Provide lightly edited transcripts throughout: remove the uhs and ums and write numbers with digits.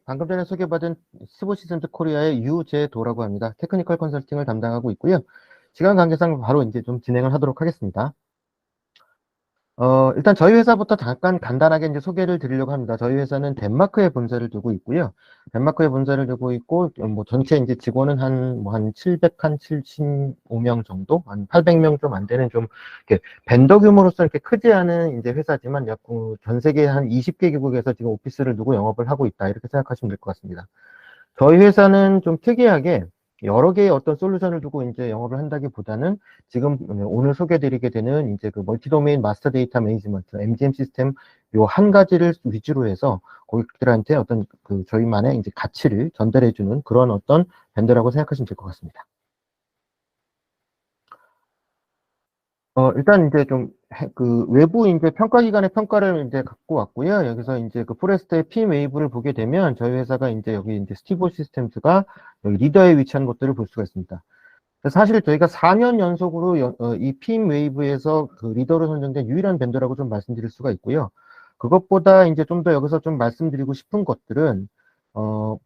방금 전에 소개받은 스보 시스템즈 코리아의 유재도라고 합니다. 테크니컬 컨설팅을 담당하고 있고요. 시간 관계상 바로 이제 좀 진행을 하도록 하겠습니다. 일단 저희 회사부터 잠깐 간단하게 이제 소개를 드리려고 합니다. 저희 회사는 덴마크에 본사를 두고 있고요. 덴마크에 본사를 두고 있고, 뭐 전체 이제 직원은 한 75명 정도? 한 800명 좀 안 되는 좀, 이렇게 벤더 규모로서 이렇게 크지 않은 이제 회사지만 전 세계 한 20개 개국에서 지금 오피스를 두고 영업을 하고 있다. 이렇게 생각하시면 될 것 같습니다. 저희 회사는 좀 특이하게 여러 개의 어떤 솔루션을 두고 이제 영업을 한다기보다는 지금 오늘 소개드리게 되는 이제 그 멀티 도메인 마스터 데이터 매니지먼트, MDM 시스템 요 한 가지를 위주로 해서 고객들한테 어떤 그 저희만의 이제 가치를 전달해주는 그런 어떤 밴드라고 생각하시면 될 것 같습니다. 일단 이제 그 외부 이제 평가기관의 평가를 이제 갖고 왔고요. 여기서 이제 그 포레스트의 P 웨이브를 보게 되면 저희 회사가 이제 여기 이제 스티브 시스템즈가 여기 리더에 위치한 것들을 볼 수가 있습니다. 사실 저희가 4년 연속으로 이 핀 웨이브에서 그 리더로 선정된 유일한 밴드라고 좀 말씀드릴 수가 있고요. 그것보다 이제 좀 더 여기서 좀 말씀드리고 싶은 것들은,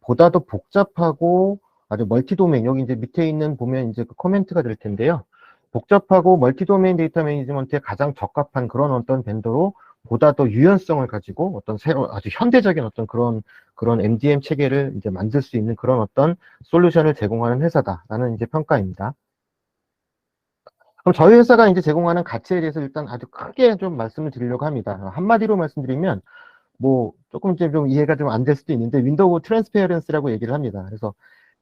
보다 더 복잡하고 아주 멀티 도메인, 여기 이제 밑에 있는 보면 이제 그 코멘트가 될 텐데요. 복잡하고 멀티 도메인 데이터 매니지먼트에 가장 적합한 그런 어떤 밴더로 보다 더 유연성을 가지고 어떤 아주 현대적인 어떤 그런 MDM 체계를 이제 만들 수 있는 그런 어떤 솔루션을 제공하는 회사다라는 이제 평가입니다. 그럼 저희 회사가 이제 제공하는 가치에 대해서 일단 아주 크게 좀 말씀을 드리려고 합니다. 한마디로 말씀드리면, 뭐, 조금 이제 좀 이해가 좀 안 될 수도 있는데, 윈도우 트랜스페어런스라고 얘기를 합니다. 그래서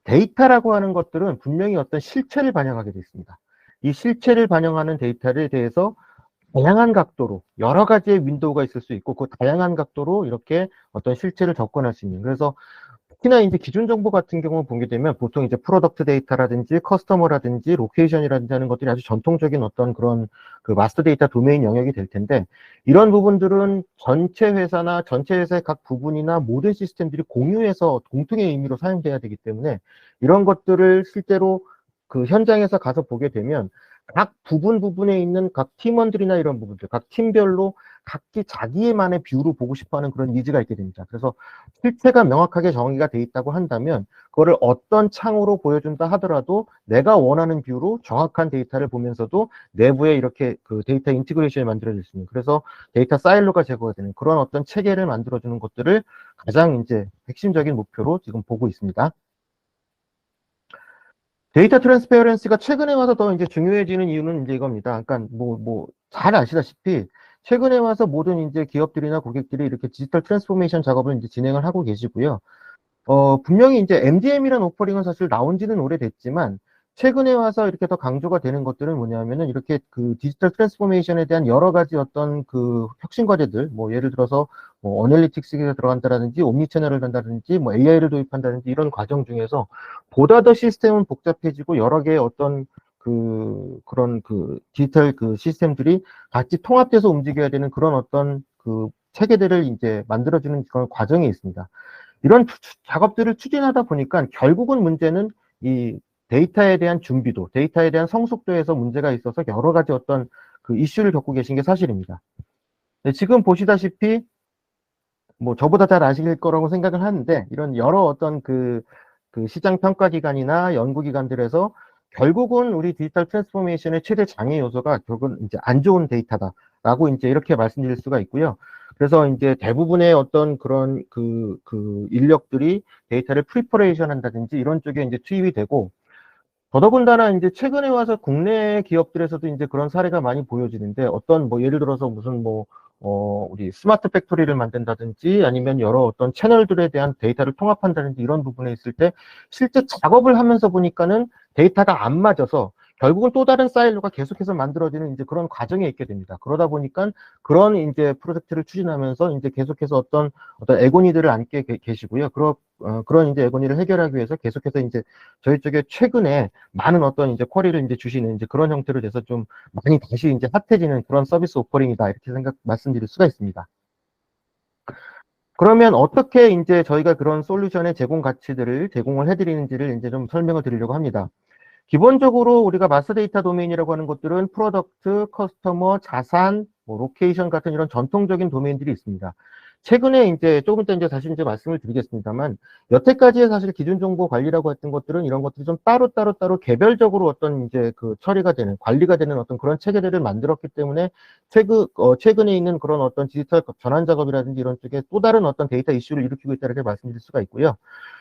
데이터라고 하는 것들은 분명히 어떤 실체를 반영하게 되어 있습니다. 이 실체를 반영하는 데이터에 대해서 다양한 각도로 여러 가지의 윈도우가 있을 수 있고 그 다양한 각도로 이렇게 어떤 실체를 접근할 수 있는, 그래서 특히나 이제 기준 정보 같은 경우 보게 되면 보통 이제 프로덕트 데이터라든지 커스터머라든지 로케이션이라든지 하는 것들이 아주 전통적인 어떤 그런 그 마스터 데이터 도메인 영역이 될 텐데, 이런 부분들은 전체 회사나 전체 회사의 각 부분이나 모든 시스템들이 공유해서 공통의 의미로 사용돼야 되기 때문에 이런 것들을 실제로 그 현장에서 가서 보게 되면 각 부분에 있는 각 팀원들이나 이런 부분들, 각 팀별로 각기 자기만의 뷰로 보고 싶어 하는 그런 니즈가 있게 됩니다. 그래서 실체가 명확하게 정의가 돼 있다고 한다면 그거를 어떤 창으로 보여준다 하더라도 내가 원하는 뷰로 정확한 데이터를 보면서도 내부에 이렇게 그 데이터 인티그레이션이 만들어질 수 있는, 그래서 데이터 사일로가 제거가 되는 그런 어떤 체계를 만들어주는 것들을 가장 이제 핵심적인 목표로 지금 보고 있습니다. 데이터 트랜스페어런스가 최근에 와서 더 이제 중요해지는 이유는 이제 이겁니다. 그러니까 잘 아시다시피 최근에 와서 모든 이제 기업들이나 고객들이 이렇게 디지털 트랜스포메이션 작업을 이제 진행을 하고 계시고요. 분명히 이제 MDM이라는 오퍼링은 사실 나온 지는 오래됐지만, 최근에 와서 이렇게 더 강조가 되는 것들은 뭐냐면은, 이렇게 그 디지털 트랜스포메이션에 대한 여러 가지 어떤 그 혁신 과제들, 뭐 예를 들어서 뭐 어널리틱스가 들어간다라든지, 옴니채널을 간다든지, 뭐 AI를 도입한다든지 이런 과정 중에서 보다 더 시스템은 복잡해지고 여러 개의 어떤 그런 그 디지털 그 시스템들이 같이 통합돼서 움직여야 되는 그런 어떤 그 체계들을 이제 만들어주는 그런 과정이 있습니다. 이런 작업들을 추진하다 보니까 결국은 문제는 이 데이터에 대한 준비도, 데이터에 대한 성숙도에서 문제가 있어서 여러 가지 어떤 그 이슈를 겪고 계신 게 사실입니다. 지금 보시다시피 뭐 저보다 잘 아실 거라고 생각을 하는데, 이런 여러 어떤 그 시장 평가 기관이나 연구 기관들에서 결국은 우리 디지털 트랜스포메이션의 최대 장애 요소가 결국은 이제 안 좋은 데이터다라고 이제 이렇게 말씀드릴 수가 있고요. 그래서 이제 대부분의 어떤 그런 그 인력들이 데이터를 프리퍼레이션 한다든지 이런 쪽에 이제 투입이 되고, 더더군다나 이제 최근에 와서 국내 기업들에서도 이제 그런 사례가 많이 보여지는데, 어떤 뭐 예를 들어서 무슨 우리 스마트 팩토리를 만든다든지 아니면 여러 어떤 채널들에 대한 데이터를 통합한다든지 이런 부분에 있을 때 실제 작업을 하면서 보니까는 데이터가 안 맞아서 결국은 또 다른 사일로가 계속해서 만들어지는 이제 그런 과정에 있게 됩니다. 그러다 보니까 그런 이제 프로젝트를 추진하면서 이제 계속해서 어떤 애고니들을 안게 계시고요. 그런 이제 애고니를 해결하기 위해서 계속해서 이제 저희 쪽에 최근에 많은 어떤 이제 쿼리를 이제 주시는 이제 그런 형태로 돼서 좀 많이 다시 이제 핫해지는 그런 서비스 오퍼링이다, 이렇게 말씀드릴 수가 있습니다. 그러면 어떻게 이제 저희가 그런 솔루션의 제공 가치들을 제공을 해드리는지를 이제 좀 설명을 드리려고 합니다. 기본적으로 우리가 마스 데이터 도메인이라고 하는 것들은 프로덕트, 커스터머, 자산, 뭐 로케이션 같은 이런 전통적인 도메인들이 있습니다. 최근에 이제 조금 이따 이제 다시 이제 말씀을 드리겠습니다만, 여태까지의 사실 기준 정보 관리라고 했던 것들은 이런 것들이 좀 따로 개별적으로 어떤 이제 그 처리가 되는, 관리가 되는 어떤 그런 체계들을 만들었기 때문에 최근에 있는 그런 어떤 디지털 전환 작업이라든지 이런 쪽에 또 다른 어떤 데이터 이슈를 일으키고 있다는 말씀드릴 수가 있고요.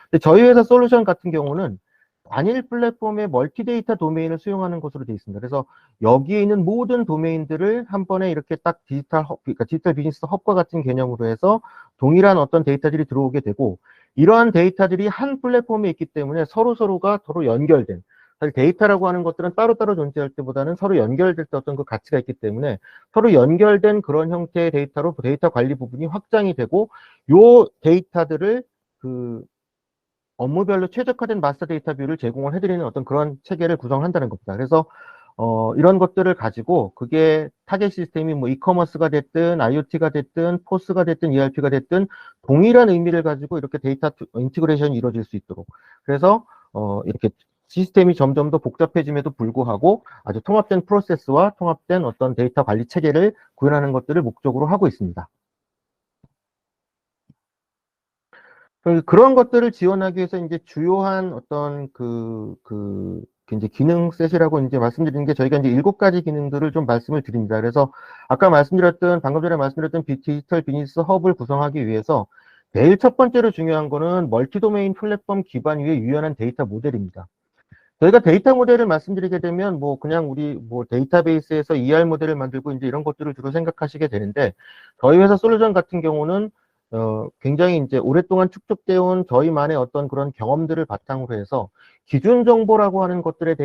근데 저희 회사 솔루션 같은 경우는 단일 플랫폼의 멀티 데이터 도메인을 수용하는 것으로 되어 있습니다. 그래서 여기에 있는 모든 도메인들을 한 번에 이렇게 딱 그러니까 디지털 비즈니스 헙과 같은 개념으로 해서 동일한 어떤 데이터들이 들어오게 되고, 이러한 데이터들이 한 플랫폼에 있기 때문에 서로가 서로 연결된, 사실 데이터라고 하는 것들은 따로따로 존재할 때보다는 서로 연결될 때 어떤 그 가치가 있기 때문에 서로 연결된 그런 형태의 데이터로 데이터 관리 부분이 확장이 되고, 요 데이터들을 그 업무별로 최적화된 마스터 데이터 뷰를 제공을 해드리는 어떤 그런 체계를 구성한다는 겁니다. 그래서 이런 것들을 가지고 그게 타겟 시스템이 뭐 이커머스가 됐든 IoT가 됐든 포스가 됐든 ERP가 됐든 동일한 의미를 가지고 이렇게 데이터 인티그레이션이 이루어질 수 있도록, 그래서 이렇게 시스템이 점점 더 복잡해짐에도 불구하고 아주 통합된 프로세스와 통합된 어떤 데이터 관리 체계를 구현하는 것들을 목적으로 하고 있습니다. 그런 것들을 지원하기 위해서 이제 주요한 어떤 이제 기능 셋이라고 이제 말씀드리는 게, 저희가 이제 7가지 기능들을 좀 말씀을 드립니다. 그래서 아까 방금 전에 말씀드렸던 디지털 비즈니스 헙을 구성하기 위해서 제일 첫 번째로 중요한 거는 멀티 도메인 플랫폼 기반 위의 유연한 데이터 모델입니다. 저희가 데이터 모델을 말씀드리게 되면 뭐 그냥 우리 뭐 데이터베이스에서 ER 모델을 만들고 이제 이런 것들을 주로 생각하시게 되는데, 저희 회사 솔루션 같은 경우는 굉장히 이제 오랫동안 축적되어 온 저희만의 어떤 그런 경험들을 바탕으로 해서 기준 정보라고 하는 것들의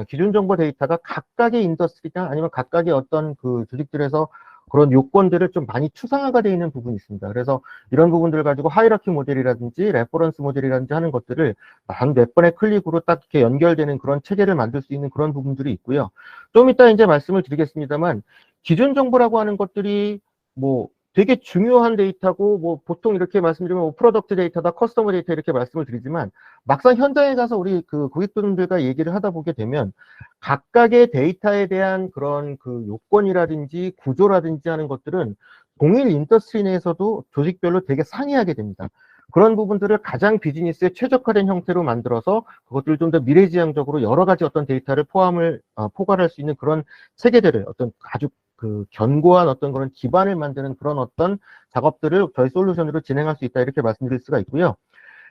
기준 정보 데이터가 각각의 인더스트리나 아니면 각각의 어떤 그 조직들에서 그런 요건들을 좀 많이 추상화가 되어 있는 부분이 있습니다. 그래서 이런 부분들을 가지고 하이라키 모델이라든지 레퍼런스 모델이라든지 하는 것들을 한 몇 번의 클릭으로 딱 이렇게 연결되는 그런 체계를 만들 수 있는 그런 부분들이 있고요. 좀 이따 이제 말씀을 드리겠습니다만, 기준 정보라고 하는 것들이 뭐 되게 중요한 데이터고, 뭐 보통 이렇게 말씀드리면 뭐 프로덕트 데이터다, 커스터머 데이터 이렇게 말씀을 드리지만, 막상 현장에 가서 우리 그 고객분들과 얘기를 하다 보게 되면 각각의 데이터에 대한 그런 그 요건이라든지 구조라든지 하는 것들은 동일 인더스트리 내에서도 조직별로 되게 상이하게 됩니다. 그런 부분들을 가장 비즈니스에 최적화된 형태로 만들어서 그것들을 좀 더 미래지향적으로 여러 가지 어떤 데이터를 포괄할 수 있는 그런 체계들을, 어떤 아주 그 견고한 어떤 그런 기반을 만드는 그런 어떤 작업들을 저희 솔루션으로 진행할 수 있다, 이렇게 말씀드릴 수가 있고요.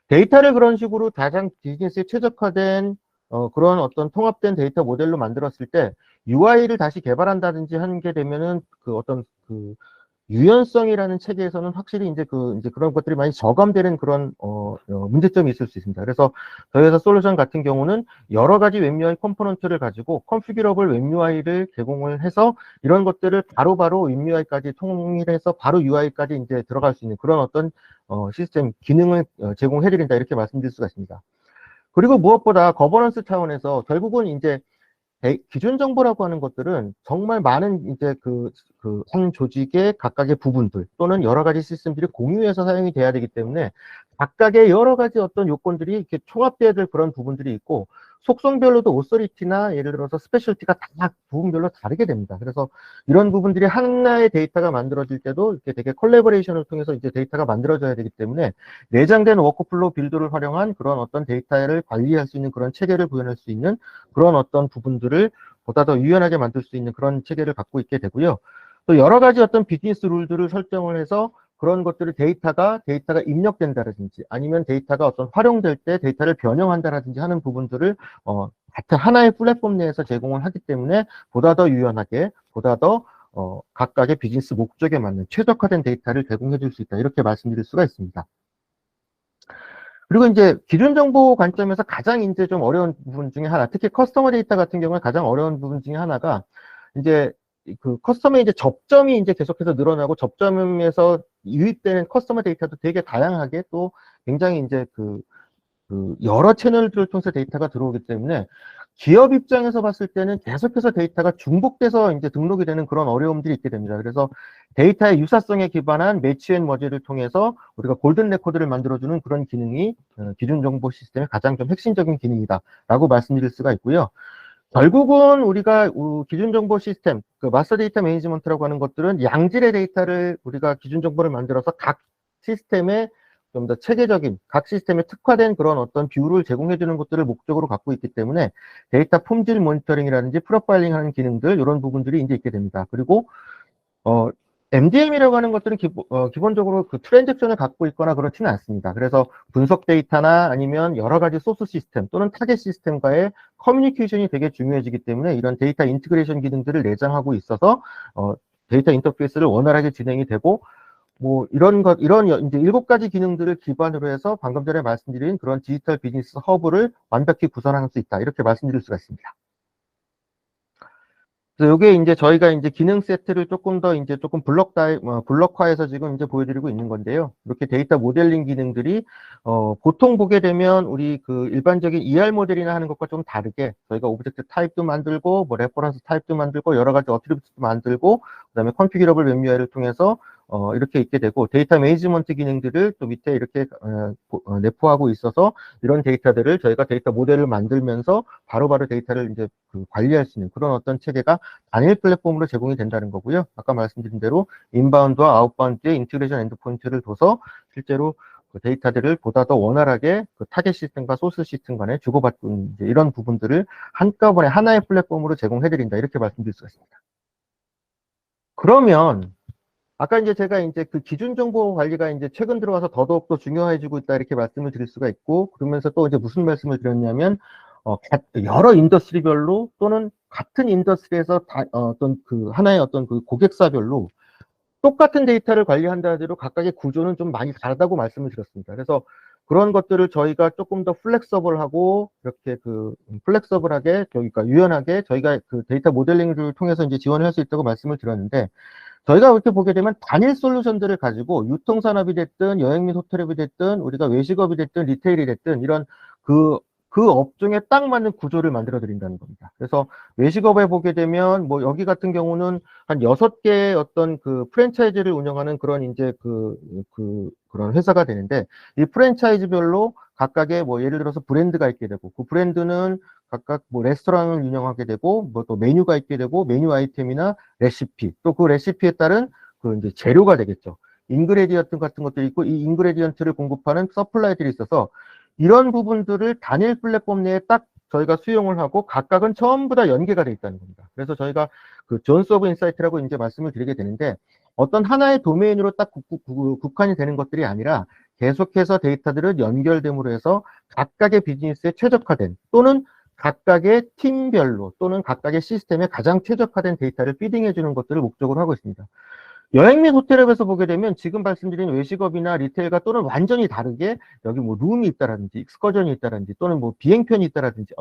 데이터를 그런 식으로 가장 비즈니스에 최적화된 그런 어떤 통합된 데이터 모델로 만들었을 때 UI를 다시 개발한다든지 하는 게 되면은 그 어떤 그 유연성이라는 체계에서는 확실히 이제 그런 것들이 많이 저감되는 그런 문제점이 있을 수 있습니다. 그래서 저희 회사 솔루션 같은 경우는 여러 가지 웹 UI 컴포넌트를 가지고 컨피규러블 웹 UI를 제공을 해서 이런 것들을 바로바로 웹 UI까지 통일해서 바로 UI까지 이제 들어갈 수 있는 그런 어떤 시스템 기능을 제공해드린다, 이렇게 말씀드릴 수가 있습니다. 그리고 무엇보다 거버넌스 차원에서 결국은 이제 기준 정보라고 하는 것들은 정말 많은 이제 한 조직의 각각의 부분들 또는 여러 가지 시스템들이 공유해서 사용이 돼야 되기 때문에 각각의 여러 가지 어떤 요건들이 이렇게 총합돼야 될 그런 부분들이 있고, 속성별로도 오서리티나 예를 들어서 스페셜티가 다 부분별로 다르게 됩니다. 그래서 이런 부분들이 하나의 데이터가 만들어질 때도 이렇게 되게 콜라보레이션을 통해서 이제 데이터가 만들어져야 되기 때문에 내장된 워크플로우 빌드를 활용한 그런 어떤 데이터를 관리할 수 있는 그런 체계를 구현할 수 있는 그런 어떤 부분들을 보다 더 유연하게 만들 수 있는 그런 체계를 갖고 있게 되고요. 또 여러 가지 어떤 비즈니스 룰들을 설정을 해서 그런 것들을 데이터가 입력된다라든지 아니면 데이터가 어떤 활용될 때 데이터를 변형한다라든지 하는 부분들을 같은 하나의 플랫폼 내에서 제공을 하기 때문에 보다 더 유연하게, 보다 더 각각의 비즈니스 목적에 맞는 최적화된 데이터를 제공해 줄 수 있다, 이렇게 말씀드릴 수가 있습니다. 그리고 이제 기준 정보 관점에서 가장 이제 좀 어려운 부분 중에 하나, 특히 커스터머 데이터 같은 경우에 가장 어려운 부분 중에 하나가 이제 그 커스터머의 이제 접점이 이제 계속해서 늘어나고, 접점에서 유입되는 커스터머 데이터도 되게 다양하게 또 굉장히 이제 여러 채널들을 통해서 데이터가 들어오기 때문에 기업 입장에서 봤을 때는 계속해서 데이터가 중복돼서 이제 등록이 되는 그런 어려움들이 있게 됩니다. 그래서 데이터의 유사성에 기반한 매치 앤 머지를 통해서 우리가 골든 레코드를 만들어주는 그런 기능이 기준 정보 시스템의 가장 좀 핵심적인 기능이다라고 말씀드릴 수가 있고요. 결국은 우리가 기준 정보 시스템, 그 마스터 데이터 매니지먼트라고 하는 것들은 양질의 데이터를 우리가 기준 정보를 만들어서 각 시스템에 좀 더 체계적인, 각 시스템에 특화된 그런 어떤 뷰를 제공해주는 것들을 목적으로 갖고 있기 때문에 데이터 품질 모니터링이라든지 프로파일링 하는 기능들, 이런 부분들이 이제 있게 됩니다. 그리고, MDM이라고 하는 것들은 기본적으로 그 트랜잭션을 갖고 있거나 그렇지는 않습니다. 그래서 분석 데이터나 아니면 여러 가지 소스 시스템 또는 타겟 시스템과의 커뮤니케이션이 되게 중요해지기 때문에 이런 데이터 인티그레이션 기능들을 내장하고 있어서, 데이터 인터페이스를 원활하게 진행이 되고, 뭐 이런 이제 7가지 기능들을 기반으로 해서 방금 전에 말씀드린 그런 디지털 비즈니스 허브를 완벽히 구성할 수 있다. 이렇게 말씀드릴 수가 있습니다. 그래서 이게 이제 저희가 이제 기능 세트를 조금 더 이제 조금 블럭화해서 지금 이제 보여드리고 있는 건데요. 이렇게 데이터 모델링 기능들이, 보통 보게 되면 우리 그 일반적인 ER 모델이나 하는 것과 좀 다르게 저희가 오브젝트 타입도 만들고, 뭐 레퍼런스 타입도 만들고, 여러 가지 어트리뷰트도 만들고, 그다음에 컨피규러블 웹 UI를 통해서 이렇게 있게 되고, 데이터 매니지먼트 기능들을 또 밑에 이렇게 내포하고 있어서 이런 데이터들을 저희가 데이터 모델을 만들면서 바로바로 데이터를 이제 그 관리할 수 있는 그런 어떤 체계가 단일 플랫폼으로 제공이 된다는 거고요. 아까 말씀드린 대로 인바운드와 아웃바운드의 인티그레이션 엔드포인트를 둬서 실제로 그 데이터들을 보다 더 원활하게 그 타겟 시스템과 소스 시스템 간에 주고받는 이런 부분들을 한꺼번에 하나의 플랫폼으로 제공해드린다. 이렇게 말씀드릴 수가 있습니다. 그러면 아까 이제 제가 이제 그 기준 정보 관리가 이제 최근 들어와서 더더욱 더 중요해지고 있다 이렇게 말씀을 드릴 수가 있고, 그러면서 또 이제 무슨 말씀을 드렸냐면, 여러 인더스트리별로 또는 같은 인더스트리에서 어떤 그 하나의 어떤 그 고객사별로 똑같은 데이터를 관리한다 하더라도 각각의 구조는 좀 많이 다르다고 말씀을 드렸습니다. 그래서 그런 것들을 저희가 조금 더 플렉서블하고 이렇게 그 플렉서블하게, 그러니까 유연하게 저희가 그 데이터 모델링을 통해서 이제 지원을 할 수 있다고 말씀을 드렸는데, 저희가 이렇게 보게 되면 단일 솔루션들을 가지고 유통산업이 됐든 여행 및 호텔업이 됐든 우리가 외식업이 됐든 리테일이 됐든 이런 그 업종에 딱 맞는 구조를 만들어 드린다는 겁니다. 그래서 외식업에 보게 되면 뭐 여기 같은 경우는 한 6개의 어떤 그 프랜차이즈를 운영하는 그런 이제 그런 회사가 되는데, 이 프랜차이즈별로 각각의 뭐 예를 들어서 브랜드가 있게 되고, 그 브랜드는 각각 뭐 레스토랑을 운영하게 되고, 뭐 또 메뉴가 있게 되고, 메뉴 아이템이나 레시피, 또 그 레시피에 따른 그 이제 재료가 되겠죠. 인그레디언트 같은 것들이 있고, 이 인그레디언트를 공급하는 서플라이들이 있어서 이런 부분들을 단일 플랫폼 내에 딱 저희가 수용을 하고 각각은 전부 다 연계가 되어 있다는 겁니다. 그래서 저희가 그 존스 오브 인사이트라고 이제 말씀을 드리게 되는데, 어떤 하나의 도메인으로 딱 국한이 되는 것들이 아니라 계속해서 데이터들을 연결됨으로 해서 각각의 비즈니스에 최적화된 또는 각각의 팀별로 또는 각각의 시스템에 가장 최적화된 데이터를 피딩해 주는 것들을 목적으로 하고 있습니다. 여행 및 호텔업에서 보게 되면 지금 말씀드린 외식업이나 리테일과 또는 완전히 다르게 여기 뭐 룸이 있다라든지 익스커전이 있다라든지 또는 뭐 비행편이 있다라든지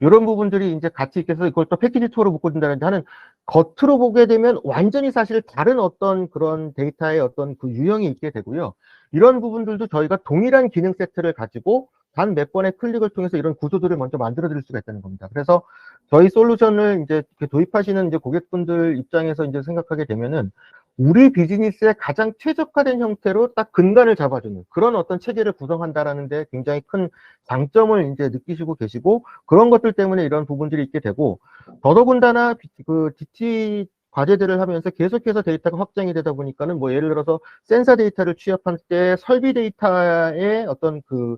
이런 부분들이 이제 같이 있겠어 이걸 또 패키지 투어로 묶어준다든지 하는, 겉으로 보게 되면 완전히 사실 다른 어떤 그런 데이터의 어떤 그 유형이 있게 되고요. 이런 부분들도 저희가 동일한 기능 세트를 가지고 단 몇 번의 클릭을 통해서 이런 구조들을 먼저 만들어 드릴 수가 있다는 겁니다. 그래서 저희 솔루션을 이제 도입하시는 이제 고객분들 입장에서 이제 생각하게 되면은 우리 비즈니스에 가장 최적화된 형태로 딱 근간을 잡아주는 그런 어떤 체계를 구성한다라는 데 굉장히 큰 장점을 이제 느끼시고 계시고, 그런 것들 때문에 이런 부분들이 있게 되고, 더더군다나 그 DT 과제들을 하면서 계속해서 데이터가 확장이 되다 보니까는 뭐 예를 들어서 센서 데이터를 취합할 때 설비 데이터의 어떤 그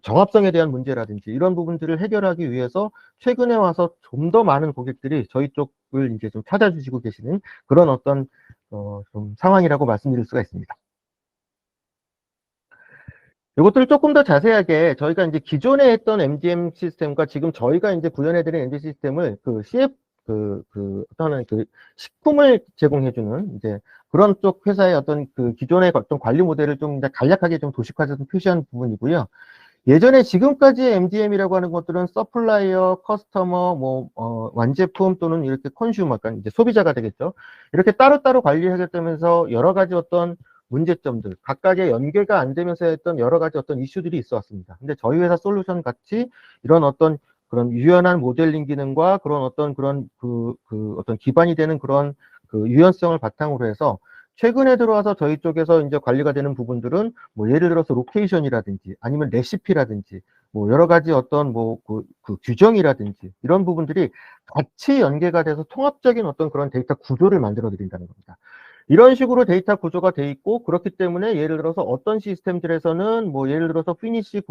정합성에 대한 문제라든지 이런 부분들을 해결하기 위해서 최근에 와서 좀 더 많은 고객들이 저희 쪽을 이제 좀 찾아주시고 계시는 그런 어떤 좀 상황이라고 말씀드릴 수가 있습니다. 이것들을 조금 더 자세하게 저희가 이제 기존에 했던 MDM 시스템과 지금 저희가 이제 구현해드린 MDM 시스템을 그 CF 어떤 그 식품을 제공해주는 이제 그런 쪽 회사의 어떤 그 기존의 어떤 관리 모델을 좀 간략하게 좀 도식화해서 표시한 부분이고요. 예전에 지금까지의 MDM이라고 하는 것들은 서플라이어, 커스터머, 완제품 또는 이렇게 컨슈머, 그러니까 이제 소비자가 되겠죠. 이렇게 따로따로 관리하겠다면서 여러 가지 어떤 문제점들, 각각의 연계가 안 되면서 했던 여러 가지 어떤 이슈들이 있어 왔습니다. 근데 저희 회사 솔루션 같이 이런 어떤 그런 유연한 모델링 기능과 그런 어떤 어떤 기반이 되는 그런 그 유연성을 바탕으로 해서 최근에 들어와서 저희 쪽에서 이제 관리가 되는 부분들은 뭐 예를 들어서 로케이션이라든지 아니면 레시피라든지 뭐 여러 가지 어떤 그 규정이라든지 이런 부분들이 같이 연계가 돼서 통합적인 어떤 그런 데이터 구조를 만들어 드린다는 겁니다. 이런 식으로 데이터 구조가 돼 있고, 그렇기 때문에 예를 들어서 어떤 시스템들에서는 뭐 예를 들어서 피니시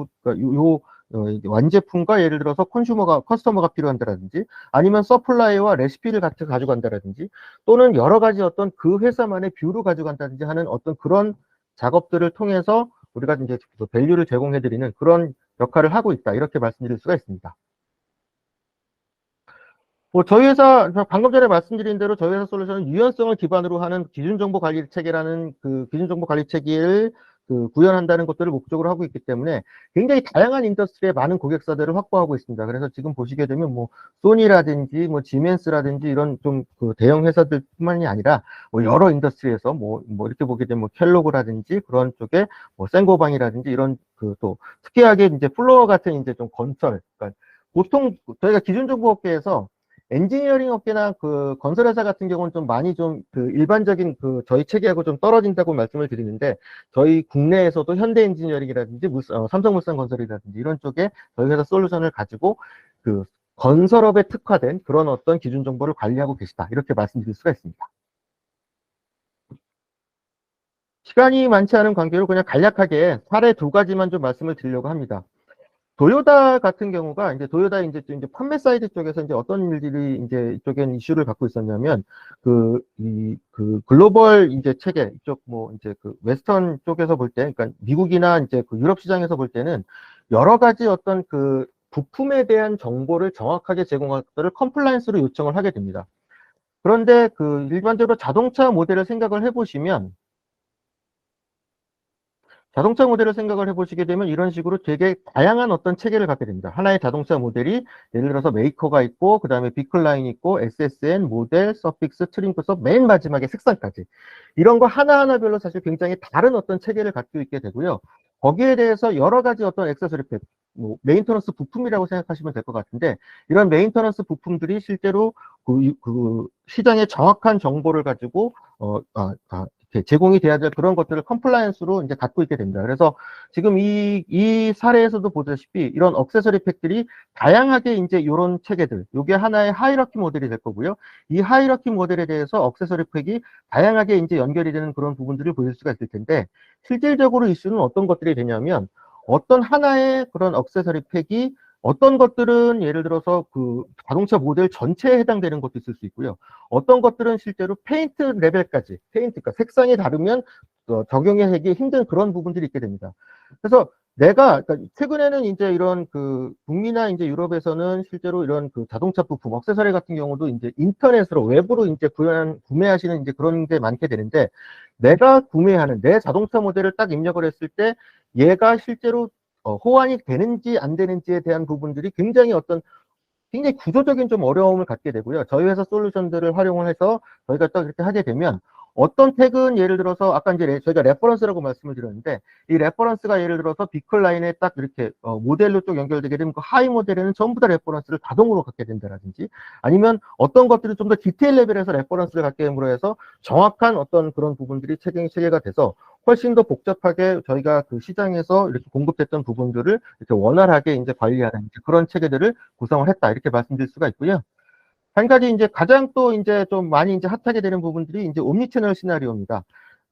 완제품과 예를 들어서 커스터머가 필요한다라든지, 아니면 서플라이와 레시피를 같이 가져간다라든지, 또는 여러 가지 어떤 그 회사만의 뷰를 가져간다든지 하는 어떤 그런 작업들을 통해서 우리가 이제 밸류를 제공해드리는 그런 역할을 하고 있다. 이렇게 말씀드릴 수가 있습니다. 뭐 저희 회사 방금 전에 말씀드린 대로 저희 회사 솔루션은 유연성을 기반으로 하는 기준정보 관리 체계라는 그 기준정보 관리 체계를 구현한다는 것들을 목적으로 하고 있기 때문에 굉장히 다양한 인더스트리의 많은 고객사들을 확보하고 있습니다. 그래서 지금 보시게 되면 뭐 소니라든지 뭐 지멘스라든지 이런 좀 그 대형 회사들뿐만이 아니라 뭐 여러 인더스트리에서 뭐 이렇게 보게 되면 뭐 켈로그라든지 그런 쪽에 뭐 생고방이라든지 이런 그 또 특이하게 이제 플로어 같은 이제 좀 건설, 그러니까 보통 저희가 기준정보업계에서 엔지니어링 업계나 그 건설회사 같은 경우는 좀 많이 좀 그 일반적인 그 저희 체계하고 좀 떨어진다고 말씀을 드리는데, 저희 국내에서도 현대 엔지니어링이라든지 삼성물산건설이라든지 이런 쪽에 저희 회사 솔루션을 가지고 그 건설업에 특화된 그런 어떤 기준 정보를 관리하고 계시다. 이렇게 말씀드릴 수가 있습니다. 시간이 많지 않은 관계로 그냥 간략하게 사례 두 가지만 좀 말씀을 드리려고 합니다. 도요타 같은 경우가 이제 도요타 이제 판매 사이드 쪽에서 이제 어떤 일들이 이제 이쪽엔 이슈를 갖고 있었냐면 그 글로벌 이제 체계 이쪽 뭐 이제 그 웨스턴 쪽에서 볼 때, 그러니까 미국이나 이제 그 유럽 시장에서 볼 때는 여러 가지 어떤 그 부품에 대한 정보를 정확하게 제공할 것들을 컴플라이언스로 요청을 하게 됩니다. 그런데 그 일반적으로 자동차 모델을 생각을 해보시면, 자동차 모델을 생각을 해보시게 되면 이런 식으로 되게 다양한 어떤 체계를 갖게 됩니다. 하나의 자동차 모델이 예를 들어서 메이커가 있고, 그 다음에 비클라인 있고, SSN, 모델, 서픽스, 트림크서, 맨 마지막에 색상까지. 이런 거 하나하나별로 사실 굉장히 다른 어떤 체계를 갖고 있게 되고요. 거기에 대해서 여러 가지 어떤 액세서리 팩, 뭐 메인터넌스 부품이라고 생각하시면 될 것 같은데, 이런 메인터넌스 부품들이 실제로 그 시장의 정확한 정보를 가지고 이렇게 제공이 돼야 될 그런 것들을 컴플라이언스로 이제 갖고 있게 됩니다. 그래서 지금 이 사례에서도 보다시피 이런 액세서리 팩들이 다양하게 이제 이런 체계들, 이게 하나의 하이라키 모델이 될 거고요. 이 하이라키 모델에 대해서 액세서리 팩이 다양하게 이제 연결이 되는 그런 부분들을 보일 수가 있을 텐데, 실질적으로 이슈는 어떤 것들이 되냐면, 어떤 하나의 그런 액세서리 팩이 어떤 것들은 예를 들어서 그 자동차 모델 전체에 해당되는 것도 있을 수 있고요. 어떤 것들은 실제로 페인트 레벨까지, 그러니까 색상이 다르면 적용하기 힘든 그런 부분들이 있게 됩니다. 그래서 그러니까 최근에는 이제 이런 그 북미나 이제 유럽에서는 실제로 이런 그 자동차 부품, 액세서리 같은 경우도 이제 인터넷으로 외부로 이제 구매하시는 이제 그런 게 많게 되는데, 내가 구매하는 내 자동차 모델을 딱 입력을 했을 때 얘가 실제로 호환이 되는지 안 되는지에 대한 부분들이 굉장히 구조적인 좀 어려움을 갖게 되고요. 저희 회사 솔루션들을 활용을 해서 저희가 딱 이렇게 하게 되면, 어떤 택은 예를 들어서 아까 이제 저희가 레퍼런스라고 말씀을 드렸는데, 이 레퍼런스가 예를 들어서 비클라인에 딱 이렇게 모델로 쭉 연결되게 되면 그 하이 모델에는 전부 다 레퍼런스를 자동으로 갖게 된다라든지, 아니면 어떤 것들이 좀 더 디테일 레벨에서 레퍼런스를 갖게 됨으로 해서 정확한 어떤 그런 부분들이 체계가 돼서 훨씬 더 복잡하게 저희가 그 시장에서 이렇게 공급됐던 부분들을 이렇게 원활하게 이제 관리하는 이제 그런 체계들을 구성을 했다. 이렇게 말씀드릴 수가 있고요. 한 가지 이제 가장 또 이제 좀 많이 이제 핫하게 되는 부분들이 이제 옴니채널 시나리오입니다.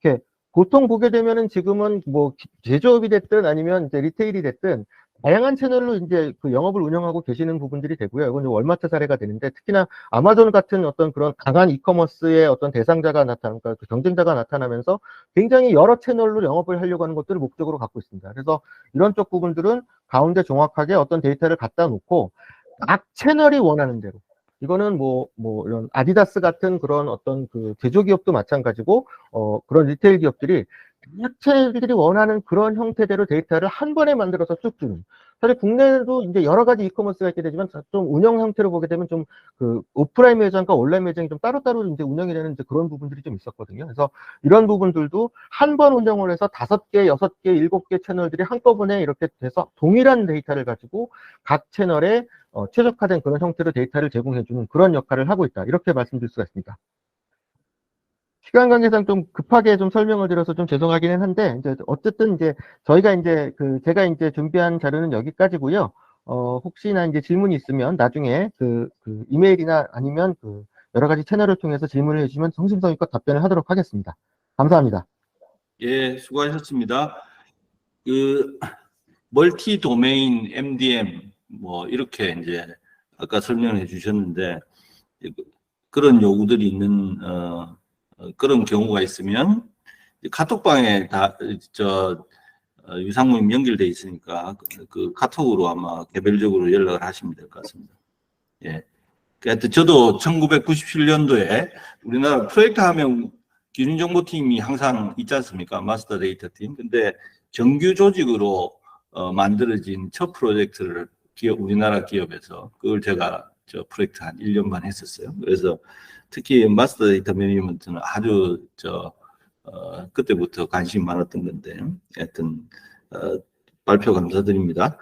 이렇게 보통 보게 되면은 지금은 뭐 제조업이 됐든 아니면 이제 리테일이 됐든 다양한 채널로 이제 그 영업을 운영하고 계시는 부분들이 되고요. 이건 월마트 사례가 되는데, 특히나 아마존 같은 어떤 그런 강한 이커머스의 어떤 대상자가 그러니까 그 경쟁자가 나타나면서 굉장히 여러 채널로 영업을 하려고 하는 것들을 목적으로 갖고 있습니다. 그래서 이런 쪽 부분들은 가운데 정확하게 어떤 데이터를 갖다 놓고 각 채널이 원하는 대로, 이거는 이런 아디다스 같은 그런 어떤 그 제조기업도 마찬가지고, 그런 리테일 기업들이 각 채널들이 원하는 그런 형태대로 데이터를 한 번에 만들어서 쭉 주는. 사실 국내에도 이제 여러 가지 이커머스가 있게 되지만 좀 운영 형태로 보게 되면 좀 그 오프라인 매장과 온라인 매장이 좀 따로따로 이제 운영이 되는 이제 그런 부분들이 좀 있었거든요. 그래서 이런 부분들도 한 번 운영을 해서 5개, 6개, 7개 채널들이 한꺼번에 이렇게 돼서 동일한 데이터를 가지고 각 채널에 최적화된 그런 형태로 데이터를 제공해주는 그런 역할을 하고 있다. 이렇게 말씀드릴 수가 있습니다. 시간 관계상 좀 급하게 좀 설명을 드려서 좀 죄송하기는 한데, 이제 어쨌든 이제 저희가 이제 제가 이제 준비한 자료는 여기까지고요. 혹시나 이제 질문이 있으면 나중에 그 이메일이나 아니면 여러 가지 채널을 통해서 질문을 해주시면 성심성의껏 답변을 하도록 하겠습니다. 감사합니다. 예, 수고하셨습니다. 그 멀티 도메인 MDM 뭐 이렇게 이제 아까 설명해 주셨는데 그런 요구들이 있는 그런 경우가 있으면 카톡방에 유상무님 연결돼 있으니까 그 카톡으로 아마 개별적으로 연락을 하시면 될 것 같습니다. 예. 하여튼 저도 1997년도에 우리나라 프로젝트 하면 기준정보팀이 항상 있지 않습니까? 마스터 데이터 팀. 근데 정규 조직으로 만들어진 첫 프로젝트를 우리나라 기업에서 그걸 제가 저 프로젝트 한 1년 반 했었어요. 그래서 특히 마스터 데이터 매니지먼트는 아주 그때부터 관심이 많았던 건데 하여튼 발표 감사드립니다.